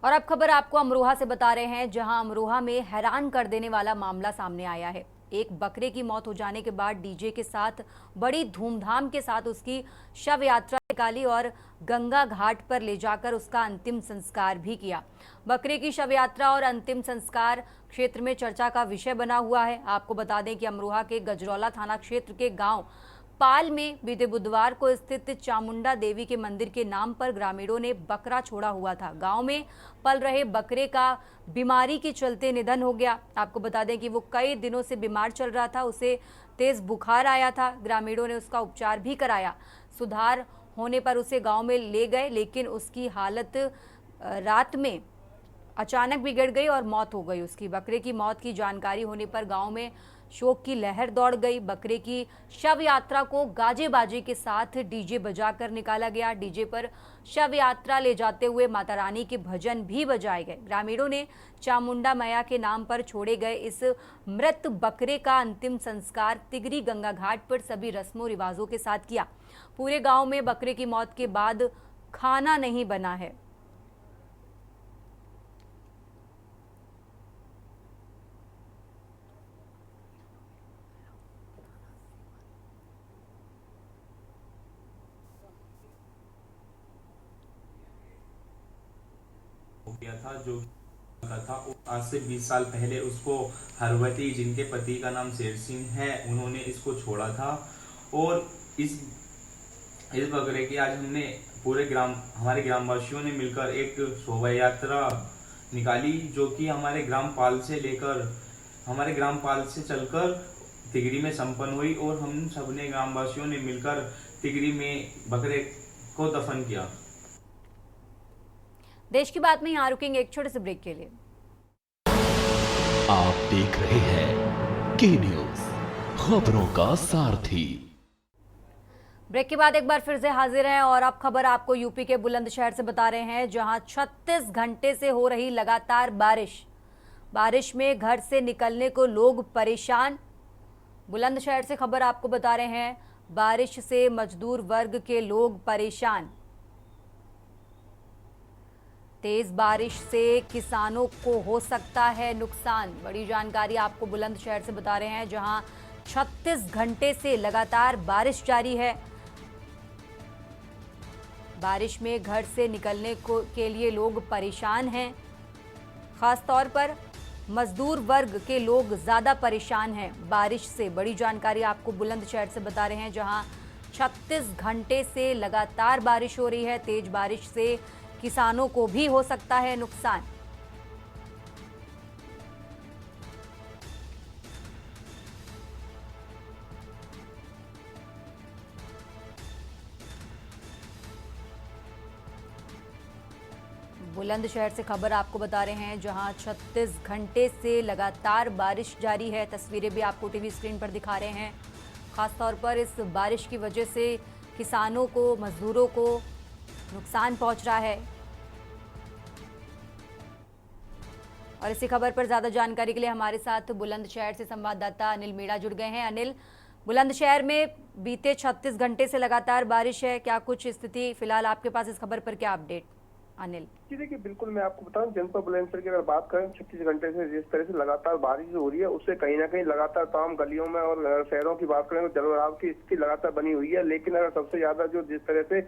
और अब खबर आपको अमरोहा से बता रहे हैं, जहां अमरोहा में हैरान कर देने वाला मामला सामने आया है। एक बकरे की मौत हो जाने के बाद डीजे के साथ बड़ी धूमधाम के साथ उसकी शव यात्रा निकाली और गंगा घाट पर ले जाकर उसका अंतिम संस्कार भी किया। बकरे की शव यात्रा और अंतिम संस्कार क्षेत्र में चर्चा का विषय बना हुआ है। आपको बता दें कि अमरोहा के गजरौला थाना क्षेत्र के गांव पाल में बीते बुधवार को स्थित चामुंडा देवी के मंदिर के नाम पर ग्रामीणों ने बकरा छोड़ा हुआ था। गांव में पल रहे बकरे का बीमारी के चलते निधन हो गया। आपको बता दें कि वो कई दिनों से बीमार चल रहा था, उसे तेज बुखार आया था। ग्रामीणों ने उसका उपचार भी कराया। सुधार होने पर उसे गांव में ले गए, लेकिन उसकी हालत रात में अचानक बिगड़ गई और मौत हो गई उसकी। बकरे की मौत की जानकारी होने पर गांव में शोक की लहर दौड़ गई। बकरे की शव यात्रा को गाजे बाजे के साथ डीजे बजाकर निकाला गया। डीजे पर शव यात्रा ले जाते हुए माता रानी के भजन भी बजाए गए। ग्रामीणों ने चामुंडा मैया के नाम पर छोड़े गए इस मृत बकरे का अंतिम संस्कार तिगरी गंगा घाट पर सभी रस्मों रिवाजों के साथ किया। पूरे गांव में बकरे की मौत के बाद खाना नहीं बना है। गया था जो था आज से 20 साल पहले उसको हरवती, जिनके पति का नाम शेर सिंह है, उन्होंने इसको छोड़ा था। और इस बकरे की आज हमने हमारे ग्रामवासियों ने मिलकर एक शोभा यात्रा निकाली, जो कि हमारे ग्राम पाल से चलकर तिगरी में संपन्न हुई। और हम सबने ग्रामवासियों ने मिलकर तिगरी में बकरे को दफन किया। देश की बात में यहाँ रुकेंगे एक छोटे से ब्रेक के लिए। आप देख रहे हैं के न्यूज, खबरों का सारथी। ब्रेक के बाद एक बार फिर से हाजिर हैं और अब खबर आपको यूपी के बुलंदशहर से बता रहे हैं, जहां 36 घंटे से हो रही लगातार बारिश में घर से निकलने को लोग परेशान। बुलंदशहर से खबर आपको बता रहे हैं, बारिश से मजदूर वर्ग के लोग परेशान। तेज बारिश से किसानों को हो सकता है नुकसान। बड़ी जानकारी आपको बुलंदशहर से बता रहे हैं, जहां 36 घंटे से लगातार बारिश जारी है। बारिश में घर से निकलने के लिए लोग परेशान हैं। खास तौर पर मजदूर वर्ग के लोग ज़्यादा परेशान हैं बारिश से। बड़ी जानकारी आपको बुलंदशहर से बता रहे हैं, जहां 36 घंटे से लगातार बारिश हो रही है। तेज बारिश से किसानों को भी हो सकता है नुकसान। बुलंदशहर से खबर आपको बता रहे हैं, जहां 36 घंटे से लगातार बारिश जारी है। तस्वीरें भी आपको टीवी स्क्रीन पर दिखा रहे हैं। खासतौर पर इस बारिश की वजह से किसानों को, मजदूरों को नुकसान पहुंच रहा है। और इसी खबर पर ज्यादा जानकारी के लिए हमारे साथ बुलंदशहर से संवाददाता अनिल मीणा जुड़ गए हैं। अनिल, बुलंदशहर में बीते 36 घंटे से लगातार बारिश है, क्या कुछ स्थिति फिलहाल आपके पास इस खबर पर, क्या अपडेट अनिल? जी देखिए, बिल्कुल मैं आपको बताऊं, जनपद बुलंदशहर की अगर बात करें 36 घंटे से जिस तरह से लगातार बारिश हो रही है, उससे कहीं ना कहीं लगातार तमाम गलियों में और शहरों की बात करें तो जलभराव की स्थिति लगातार बनी हुई है। लेकिन अगर सबसे ज्यादा जो जिस तरह से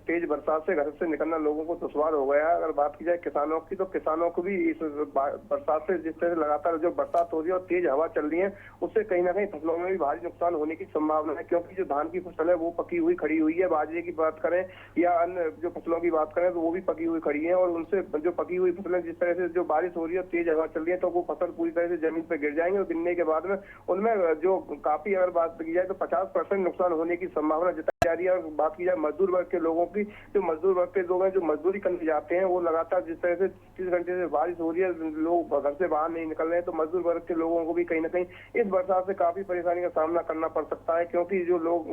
तेज बरसात से घर से निकलना लोगों को दुश्वार हो गया है। अगर बात की जाए किसानों की, तो किसानों को भी इस बरसात से जिस तरह से लगातार जो बरसात हो रही है और तेज हवा चल रही है, उससे कहीं ना कहीं फसलों में भी भारी नुकसान होने की संभावना है। क्योंकि जो धान की फसल है वो पकी हुई खड़ी हुई है, बाजरे की बात करें या अन्य जो फसलों की बात करें तो वो भी पकी हुई खड़ी है। और उनसे जो पकी हुई फसलें जिस तरह से जो बारिश हो रही है, तेज हवा चल रही है, तो वो फसल पूरी तरह से जमीन पर गिर जाएंगे। और गिरने के बाद में उनमें जो काफी अगर बात की जाए तो 50% नुकसान होने की संभावना जताई जा रही है। और बात की जाए मजदूर वर्ग के लोगों की, जो मजदूर वर्ग के लोग हैं जो मजदूरी करने जाते हैं, वो लगातार जिस तरह से 30 घंटे से बारिश हो रही है, लोग घर से बाहर नहीं निकल रहे हैं, तो मजदूर वर्ग के लोगों को भी कहीं ना कहीं इस बरसात से काफी परेशानी का सामना करना पड़ सकता है। क्योंकि जो लोग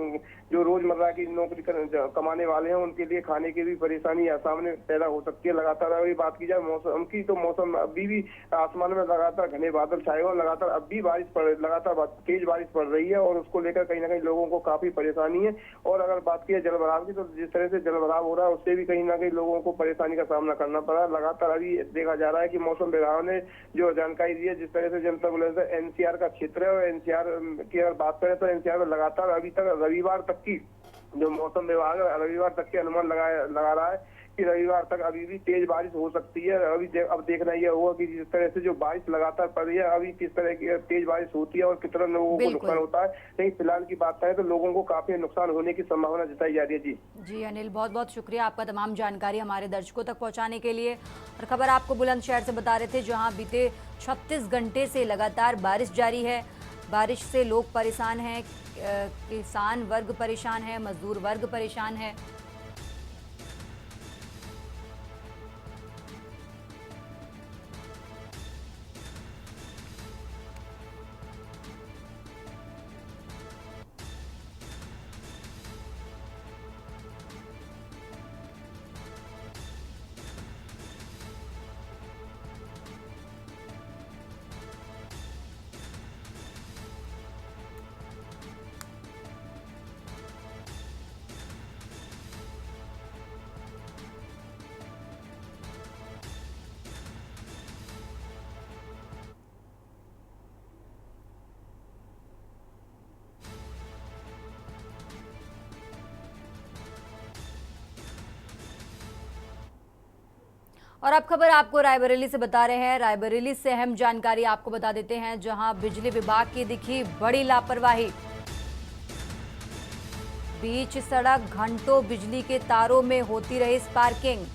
जो रोजमर्रा की नौकरी कमाने वाले हैं, उनके लिए खाने की भी परेशानी सामने पैदा हो सकती है। लगातार अगर बात की जाए मौसम की, तो मौसम अभी भी आसमान में लगातार घने बादल छाए हुए, लगातार अब भी लगातार तेज बारिश पड़ रही है और उसको लेकर कहीं ना कहीं लोगों को काफी परेशानी है। और अगर बात की जाए जलभराव की, तो जिस तरह से जलभराव हो रहा है उससे भी कहीं ना कहीं लोगों को परेशानी का सामना करना पड़ रहा है। लगातार अभी देखा जा रहा है कि मौसम विभाग ने जो जानकारी दी है, जिस तरह से जनपद बुलंदशहर एनसीआर का क्षेत्र है, और एनसीआर की अगर बात करें तो एनसीआर में लगातार अभी तक रविवार तक की जो मौसम विभाग रविवार तक के अनुमान लगा रहा है कि रविवार तक अभी भी तेज बारिश हो सकती है। अब देखना यह होगा कि जिस तरह से जो बारिश लगातार पड़ रही है, अभी किस तरह की तेज बारिश होती है और कितना लोगों को नुकसान होता है। लेकिन फिलहाल की बात करें तो लोगों को काफी नुकसान होने की संभावना जताई जा रही है। जी अनिल, बहुत बहुत शुक्रिया आपका तमाम जानकारी हमारे दर्शकों तक पहुंचाने के लिए। और खबर आपको बुलंदशहर से बता रहे थे, जहाँ बीते 36 घंटे से लगातार बारिश जारी है। बारिश से लोग परेशान हैं, किसान वर्ग परेशान है, मजदूर वर्ग परेशान है। और अब खबर आपको रायबरेली से बता रहे हैं। रायबरेली से अहम जानकारी आपको बता देते हैं, जहां बिजली विभाग की दिखी बड़ी लापरवाही। बीच सड़क घंटों बिजली के तारों में होती रही स्पार्किंग।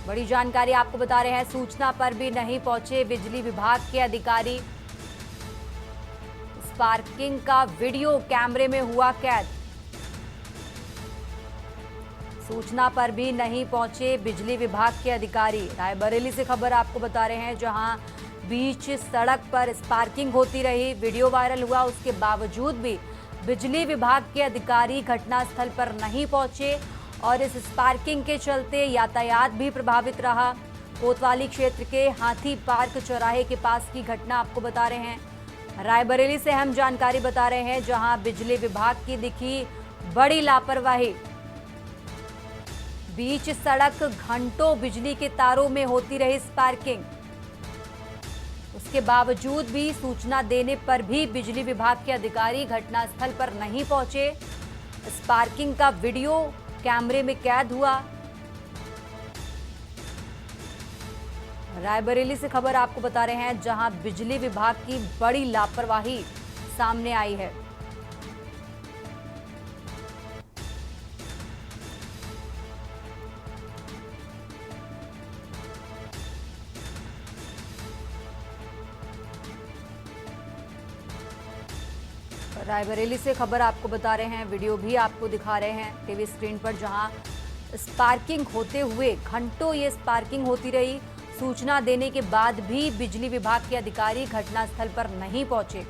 बड़ी जानकारी आपको बता रहे हैं, सूचना पर भी नहीं पहुंचे बिजली विभाग के अधिकारी। स्पार्किंग का वीडियो कैमरे में हुआ कैद। सूचना पर भी नहीं पहुंचे बिजली विभाग के अधिकारी। रायबरेली से खबर आपको बता रहे हैं, जहां बीच सड़क पर स्पार्किंग होती रही, वीडियो वायरल हुआ, उसके बावजूद भी बिजली विभाग के अधिकारी घटनास्थल पर नहीं पहुंचे और इस स्पार्किंग के चलते यातायात भी प्रभावित रहा। कोतवाली क्षेत्र के हाथी पार्क चौराहे के पास की घटना आपको बता रहे हैं। रायबरेली से अहम जानकारी बता रहे हैं, जहां बिजली विभाग की दिखी बड़ी लापरवाही। बीच सड़क घंटों बिजली के तारों में होती रही स्पार्किंग, उसके बावजूद भी सूचना देने पर भी बिजली विभाग के अधिकारी घटनास्थल पर नहीं पहुंचे। स्पार्किंग का वीडियो कैमरे में कैद हुआ। रायबरेली से खबर आपको बता रहे हैं, जहां बिजली विभाग की बड़ी लापरवाही सामने आई है। रायबरेली से खबर आपको बता रहे हैं, वीडियो भी आपको दिखा रहे हैं टीवी स्क्रीन पर, जहां स्पार्किंग होते हुए घंटों ये स्पार्किंग होती रही। सूचना देने के बाद भी बिजली विभाग के अधिकारी घटनास्थल पर नहीं पहुंचे।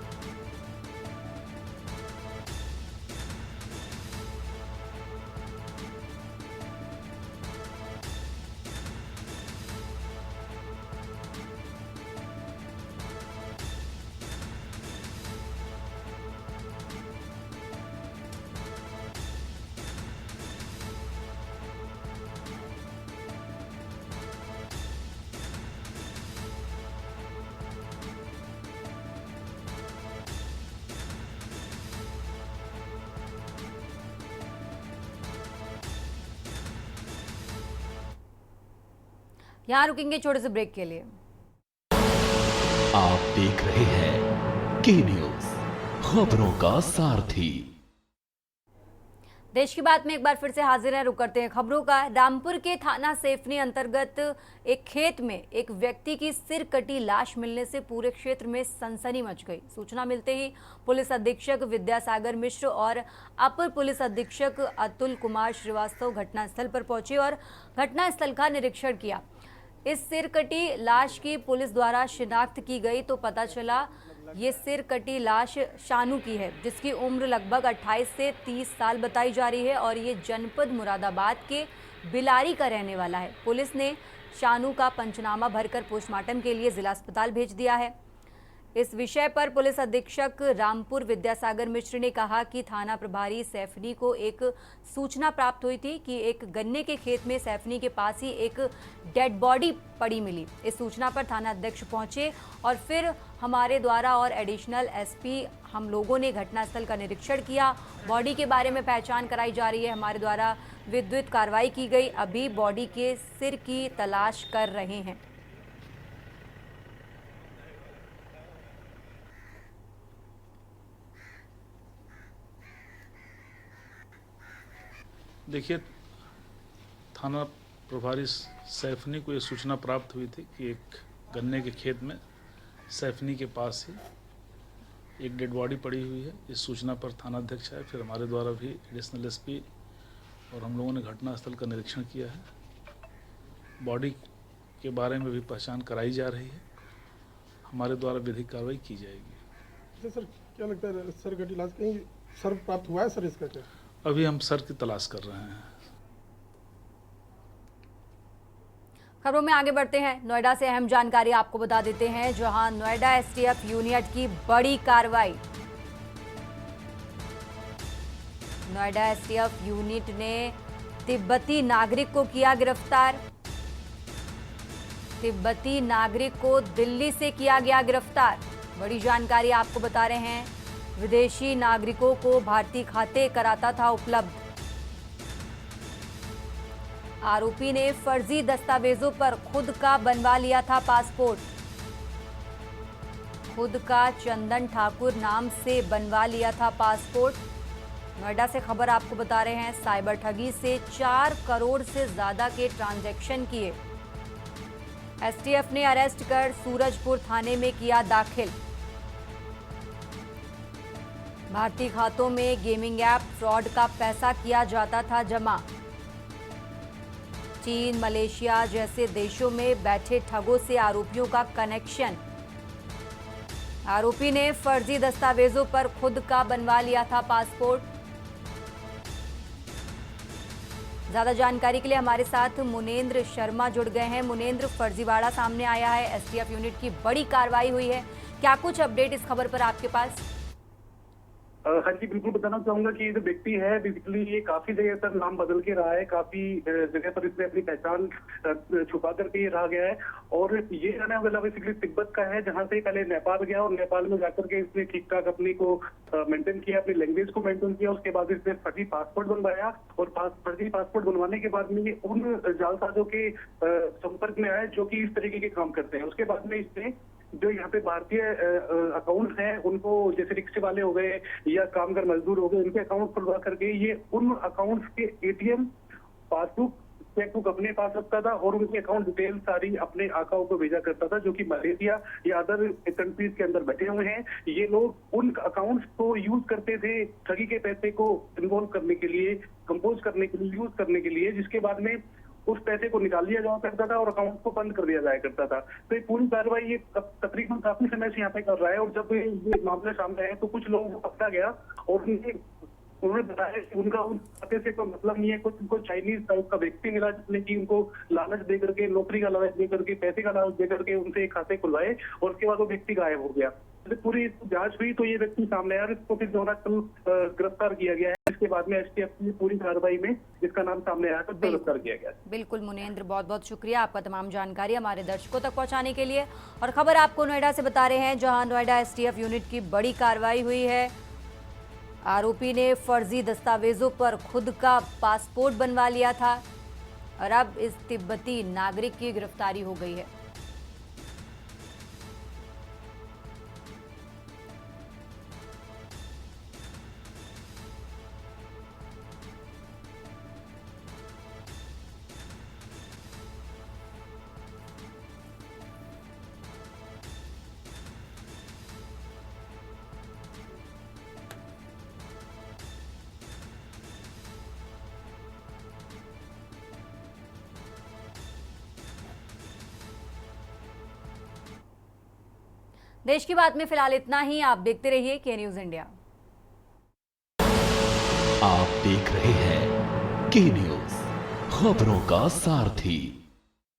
यहां रुकेंगे छोटे से ब्रेक के लिए। आप देख रहे हैं के न्यूज, खबरों का सारथी। देश की बात में एक बार फिर से हाजिर है। रुक करते हैं खबरों का। रामपुर के थाना सेफनी अंतर्गत एक खेत में एक व्यक्ति की सिर कटी लाश मिलने से पूरे क्षेत्र में सनसनी मच गई। सूचना मिलते ही पुलिस अधीक्षक विद्यासागर मिश्र और अपर पुलिस अधीक्षक अतुल कुमार श्रीवास्तव घटनास्थल पर पहुंचे और घटनास्थल का निरीक्षण किया। इस सिर कटी लाश की पुलिस द्वारा शिनाख्त की गई तो पता चला ये सिर कटी लाश शानू की है, जिसकी उम्र लगभग 28 से 30 साल बताई जा रही है और ये जनपद मुरादाबाद के बिलारी का रहने वाला है। पुलिस ने शानू का पंचनामा भरकर पोस्टमार्टम के लिए जिला अस्पताल भेज दिया है। इस विषय पर पुलिस अधीक्षक रामपुर विद्यासागर मिश्र ने कहा कि थाना प्रभारी सैफनी को एक सूचना प्राप्त हुई थी कि एक गन्ने के खेत में सैफनी के पास ही एक डेड बॉडी पड़ी मिली। इस सूचना पर थाना अध्यक्ष पहुंचे और फिर हमारे द्वारा और एडिशनल एसपी हम लोगों ने घटनास्थल का निरीक्षण किया। बॉडी के बारे में पहचान कराई जा रही है। हमारे द्वारा विद्युत कार्रवाई की गई। अभी बॉडी के सिर की तलाश कर रहे हैं। देखिए, थाना प्रभारी सैफनी को ये सूचना प्राप्त हुई थी कि एक गन्ने के खेत में सैफनी के पास ही एक डेड बॉडी पड़ी हुई है। इस सूचना पर थाना अध्यक्ष आए, फिर हमारे द्वारा भी एडिशनल एसपी और हम लोगों ने घटनास्थल का निरीक्षण किया है। बॉडी के बारे में भी पहचान कराई जा रही है। हमारे द्वारा विधिक कार्रवाई की जाएगी। सर, क्या लगता है सर का इलाज कहीं सर प्राप्त हुआ है सर इसका क्या? अभी हम सर की तलाश कर रहे हैं। खबरों में आगे बढ़ते हैं। नोएडा से अहम जानकारी आपको बता देते हैं, जहां नोएडा एसटीएफ यूनिट की बड़ी कार्रवाई। नोएडा एसटीएफ यूनिट ने तिब्बती नागरिक को किया गिरफ्तार। तिब्बती नागरिक को दिल्ली से किया गया गिरफ्तार। बड़ी जानकारी आपको बता रहे हैं। विदेशी नागरिकों को भारतीय खाते कराता था उपलब्ध। आरोपी ने फर्जी दस्तावेजों पर खुद का बनवा लिया था पासपोर्ट। खुद का चंदन ठाकुर नाम से बनवा लिया था पासपोर्ट। नोएडा से खबर आपको बता रहे हैं। साइबर ठगी से 4 करोड़ से ज्यादा के ट्रांजैक्शन किए। एसटीएफ ने अरेस्ट कर सूरजपुर थाने में किया दाखिल। भारतीय खातों में गेमिंग ऐप फ्रॉड का पैसा किया जाता था जमा। चीन, मलेशिया जैसे देशों में बैठे ठगों से आरोपियों का कनेक्शन। आरोपी ने फर्जी दस्तावेजों पर खुद का बनवा लिया था पासपोर्ट। ज्यादा जानकारी के लिए हमारे साथ मुनेंद्र शर्मा जुड़ गए हैं। मुनेंद्र, फर्जीवाड़ा सामने आया है, एसटीएफ यूनिट की बड़ी कार्रवाई हुई है, क्या कुछ अपडेट इस खबर पर आपके पास? हाँ जी, बिल्कुल बताना चाहूंगा कि ये जो व्यक्ति है बेसिकली ये काफी जगह पर नाम बदल के रहा है, काफी जगह पर इसने अपनी पहचान छुपा करके ये रहा गया है। और ये रहने वाला बेसिकली तिब्बत का है, जहाँ से पहले नेपाल गया और नेपाल में जाकर के इसने ठीक ठाक अपनी को मेंटेन किया, अपनी लैंग्वेज को मेंटेन किया। उसके बाद इसने फर्जी पासपोर्ट बनवाया और फर्जी पासपोर्ट बनवाने के बाद में ये उन जालसाजों के संपर्क में आए जो कि इस तरीके के काम करते हैं। उसके बाद में इसने जो यहाँ पे भारतीय अकाउंट हैं उनको, जैसे रिक्शे वाले हो गए या कामगार मजदूर हो गए, उनके अकाउंट खुलवा करके ये उन अकाउंट्स के एटीएम, पासबुक चेकबुक अपने पास रखता था और उनकी अकाउंट डिटेल सारी अपने आकाओं को भेजा करता था, जो कि मलेशिया या अदर कंट्रीज के अंदर बैठे हुए हैं। ये लोग उन अकाउंट्स को यूज करते थे ठगी के पैसे को इन्वॉल्व करने के लिए, कंपोज करने के लिए, यूज करने के लिए, जिसके बाद में उस पैसे को निकाल लिया जाया करता था और अकाउंट को बंद कर दिया जाया करता था। तो ये पूरी कार्रवाई ये तकरीबन काफी समय से यहाँ पे कर रहा है, और जब ये मामले सामने आए तो कुछ लोगों को पकड़ा गया और उन्होंने बताया कि उनका उन खाते से कोई मतलब नहीं है। कुछ उनको चाइनीज टाइप का व्यक्ति मिला जिसने कि उनको लालच दे करके, नौकरी का लालच दे करके, पैसे का लालच दे करके उनसे एक खाते खुलवाए और उसके बाद वो व्यक्ति गायब हो गया। पूरी जांच हुई तो ये व्यक्ति सामने आया, इसको फिर गिरफ्तार किया गया है। इसके बाद में एसटीएफ की पूरी कार्रवाई में जिसका नाम सामने आया तो गिरफ्तार किया गया। बिल्कुल मुनेंद्र, बहुत बहुत शुक्रिया आपका तमाम जानकारी हमारे दर्शकों तक पहुंचाने के लिए। और खबर आपको नोएडा से बता रहे हैं, जहां नोएडा एसटीएफ यूनिट की बड़ी कार्रवाई हुई है। आरोपी ने फर्जी दस्तावेजों पर खुद का पासपोर्ट बनवा लिया था और अब इस तिब्बती नागरिक की गिरफ्तारी हो गई है। देश की बात में फिलहाल इतना ही। आप देखते रहिए के न्यूज इंडिया। आप देख रहे हैं के न्यूज, खबरों का सारथी।